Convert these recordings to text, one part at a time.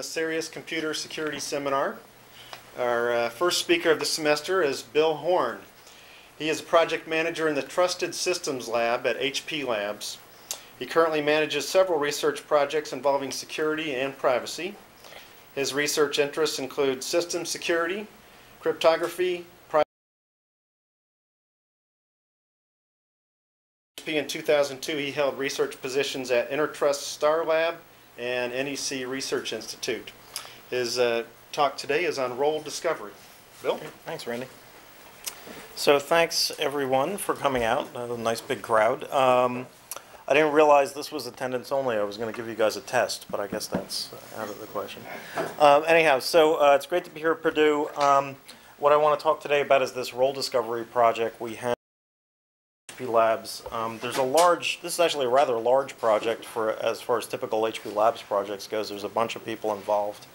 the CERIAS Computer Security Seminar. Our first speaker of the semester is Bill Horne. He is a project manager in the Trusted Systems Lab at HP Labs. He currently manages several research projects involving security and privacy. His research interests include system security, cryptography, in 2002, he held research positions at Intertrust Star Lab and NEC Research Institute. His talk today is on role discovery. Bill? Okay, thanks, Randy. So thanks, everyone, for coming out. A nice big crowd. I didn't realize this was attendance only. I was going to give you guys a test, but I guess that's out of the question. Anyhow, so it's great to be here at Purdue. What I want to talk today about is this role discovery project we have. Labs. This is actually a rather large project for as far as typical HP Labs projects goes. There's a bunch of people involved.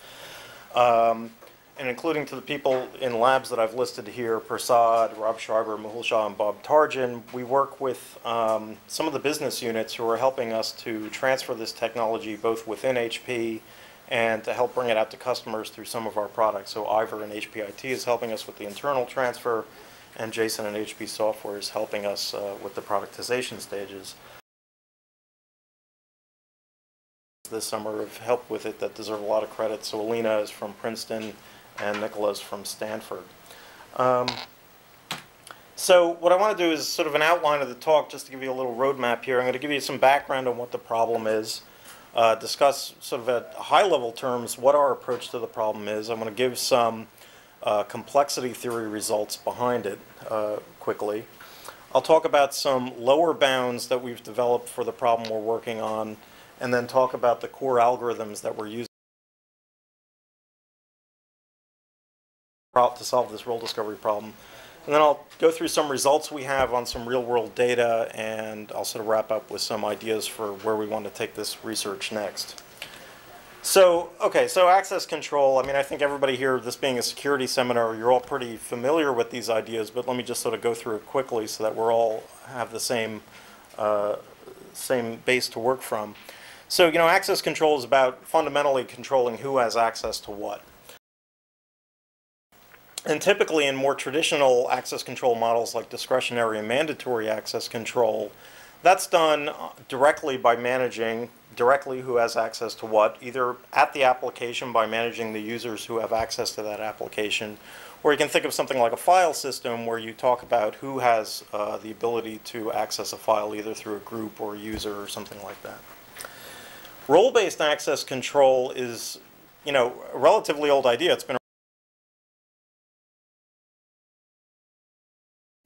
And including to the people in labs that I've listed here, Prasad, Rob Schreiber, Mehul Shah, and Bob Tarjan, we work with some of the business units who are helping us to transfer this technology both within HP and to help bring it out to customers through some of our products. So Ivor and HPIT is helping us with the internal transfer, and Jason and HP Software is helping us with the productization stages. This summer have helped with it that deserve a lot of credit. So Alina is from Princeton and Nicholas from Stanford. So what I want to do is sort of an outline of the talk just to give you a little roadmap here. I'm going to give you some background on what the problem is, discuss sort of at high-level terms what our approach to the problem is. I'm going to give some complexity theory results behind it quickly. I'll talk about some lower bounds that we've developed for the problem we're working on, and then talk about the core algorithms that we're using to solve this role discovery problem. And then I'll go through some results we have on some real-world data, and I'll sort of wrap up with some ideas for where we want to take this research next. So, okay, so access control, I mean, I think everybody here, this being a security seminar, you're all pretty familiar with these ideas, but let me just sort of go through it quickly so that we're all have the same base to work from. So, you know, access control is about fundamentally controlling who has access to what. And typically in more traditional access control models like discretionary and mandatory access control, that's done directly by managing directly who has access to what, either at the application by managing the users who have access to that application, or you can think of something like a file system where you talk about who has the ability to access a file either through a group or a user or something like that. Role-based access control is, you know, a relatively old idea. It's been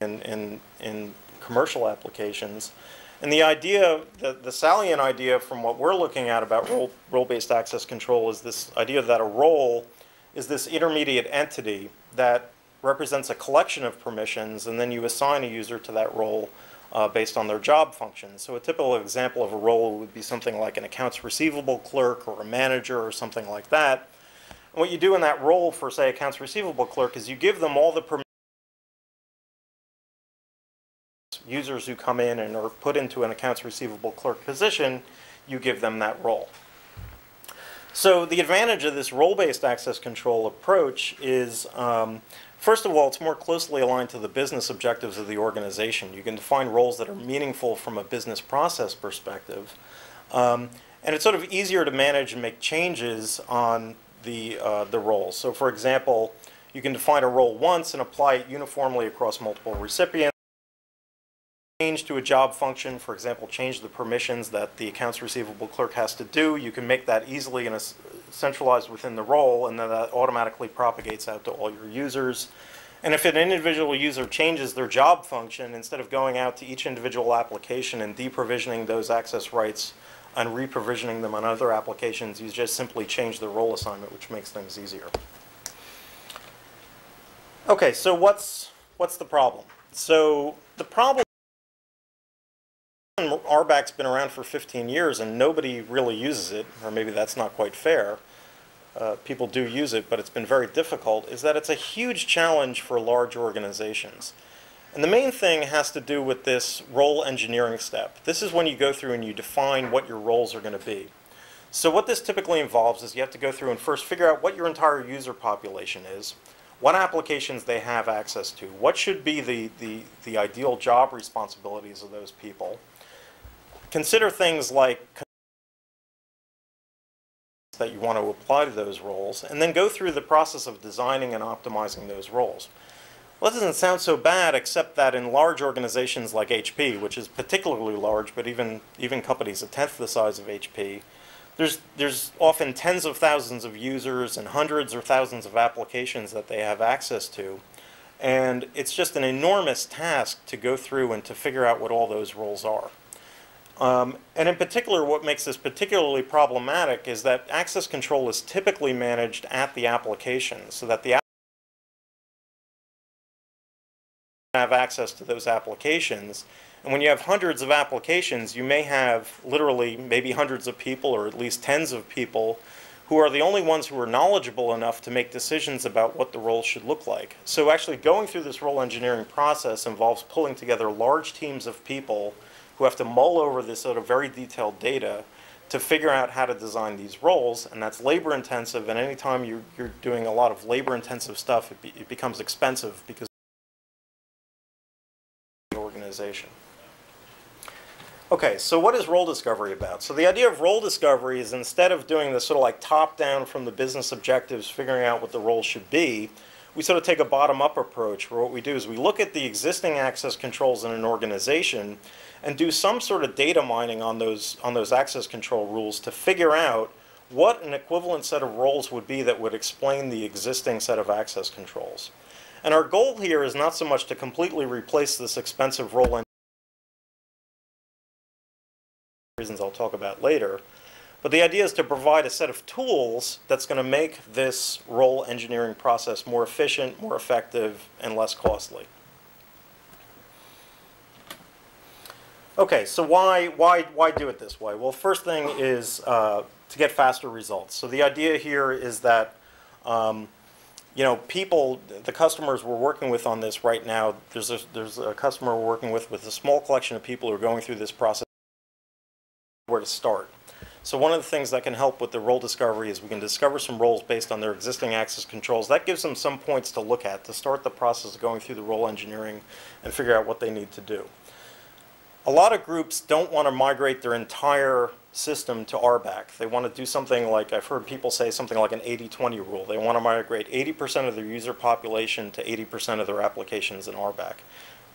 in commercial applications. And the idea, the salient idea from what we're looking at about role-based access control is this idea that a role is this intermediate entity that represents a collection of permissions, and then you assign a user to that role based on their job functions. So a typical example of a role would be something like an accounts receivable clerk or a manager or something like that. And what you do in that role for, say, accounts receivable clerk is you give them all the permissions. Users who come in and are put into an accounts receivable clerk position, you give them that role. So the advantage of this role-based access control approach is, first of all, it's more closely aligned to the business objectives of the organization. You can define roles that are meaningful from a business process perspective. And it's sort of easier to manage and make changes on the roles. So for example, you can define a role once and apply it uniformly across multiple recipients. Change to a job function, for example, change the permissions that the accounts receivable clerk has to do. You can make that easily and centralized within the role, and then that automatically propagates out to all your users. And if an individual user changes their job function, instead of going out to each individual application and deprovisioning those access rights and reprovisioning them on other applications, you just simply change the role assignment, which makes things easier. Okay, so what's the problem? So the problem, RBAC's been around for 15 years and nobody really uses it, or maybe that's not quite fair. People do use it, but it's been very difficult, is that it's a huge challenge for large organizations. And the main thing has to do with this role engineering step. This is when you go through and you define what your roles are going to be. So what this typically involves is you have to go through and first figure out what your entire user population is, what applications they have access to, what should be the ideal job responsibilities of those people. Consider things like that you want to apply to those roles, and then go through the process of designing and optimizing those roles. Well, that doesn't sound so bad, except that in large organizations like HP, which is particularly large, but even companies a tenth the size of HP, there's often tens of thousands of users and hundreds or thousands of applications that they have access to. And it's just an enormous task to go through and to figure out what all those roles are. And in particular, what makes this particularly problematic is that access control is typically managed at the application, so that the have access to those applications. And when you have hundreds of applications, you may have literally maybe hundreds of people, or at least tens of people, who are the only ones who are knowledgeable enough to make decisions about what the role should look like. So actually going through this role engineering process involves pulling together large teams of people who have to mull over this sort of very detailed data to figure out how to design these roles, and that's labor intensive, and anytime you're doing a lot of labor intensive stuff, it becomes expensive because of the organization. Okay, so what is role discovery about? So the idea of role discovery is, instead of doing this sort of like top down from the business objectives, figuring out what the role should be, we sort of take a bottom-up approach, where what we do is we look at the existing access controls in an organization and do some sort of data mining on those access control rules to figure out what an equivalent set of roles would be that would explain the existing set of access controls. And our goal here is not so much to completely replace this expensive role engineering, reasons I'll talk about later, but the idea is to provide a set of tools that's going to make this role engineering process more efficient, more effective, and less costly. Okay, so why do it this way? Well, first thing is to get faster results. So the idea here is that you know, people, the customers we're working with on this right now, there's a customer we're working with a small collection of people who are going through this process, where to start. So one of the things that can help with the role discovery is we can discover some roles based on their existing access controls. That gives them some points to look at to start the process of going through the role engineering and figure out what they need to do. A lot of groups don't want to migrate their entire system to RBAC. They want to do something like, I've heard people say something like an 80-20 rule. They want to migrate 80% of their user population to 80% of their applications in RBAC.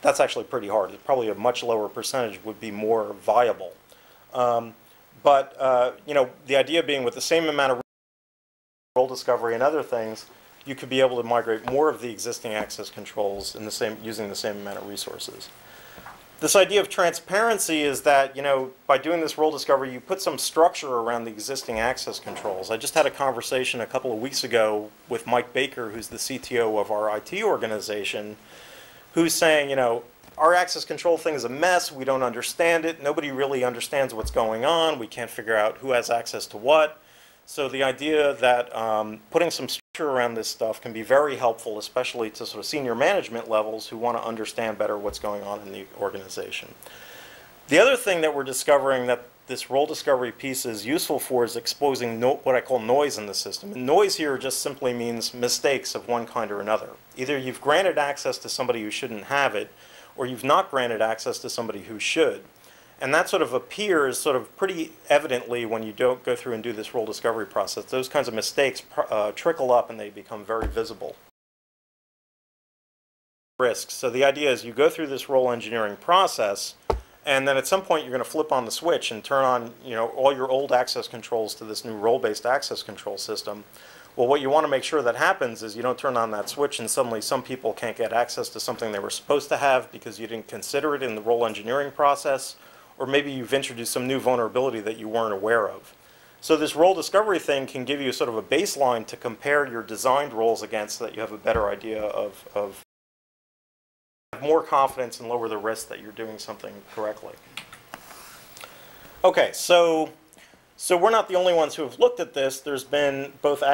That's actually pretty hard. It's probably a much lower percentage would be more viable. You know, the idea being, with the same amount of role discovery and other things, you could be able to migrate more of the existing access controls in using the same amount of resources. This idea of transparency is that, you know, by doing this role discovery, you put some structure around the existing access controls. I just had a conversation a couple of weeks ago with Mike Baker, who's the CTO of our IT organization, who's saying, you know, our access control thing is a mess. We don't understand it. Nobody really understands what's going on. We can't figure out who has access to what. So the idea that putting some structure around this stuff can be very helpful, especially to sort of senior management levels who want to understand better what's going on in the organization. The other thing that we're discovering that this role discovery piece is useful for is exposing what I call noise in the system. And noise here just simply means mistakes of one kind or another. Either you've granted access to somebody who shouldn't have it, or you've not granted access to somebody who should. And that sort of appears sort of pretty evidently when you don't go through and do this role discovery process. Those kinds of mistakes trickle up and they become very visible. Risks. So the idea is you go through this role engineering process, and then at some point you're going to flip on the switch and turn on, you know, all your old access controls to this new role-based access control system. Well, what you want to make sure that happens is you don't turn on that switch and suddenly some people can't get access to something they were supposed to have because you didn't consider it in the role engineering process, or maybe you've introduced some new vulnerability that you weren't aware of. So this role discovery thing can give you sort of a baseline to compare your designed roles against, so that you have a better idea of have more confidence and lower the risk that you're doing something correctly. Okay, so we're not the only ones who have looked at this. There's been both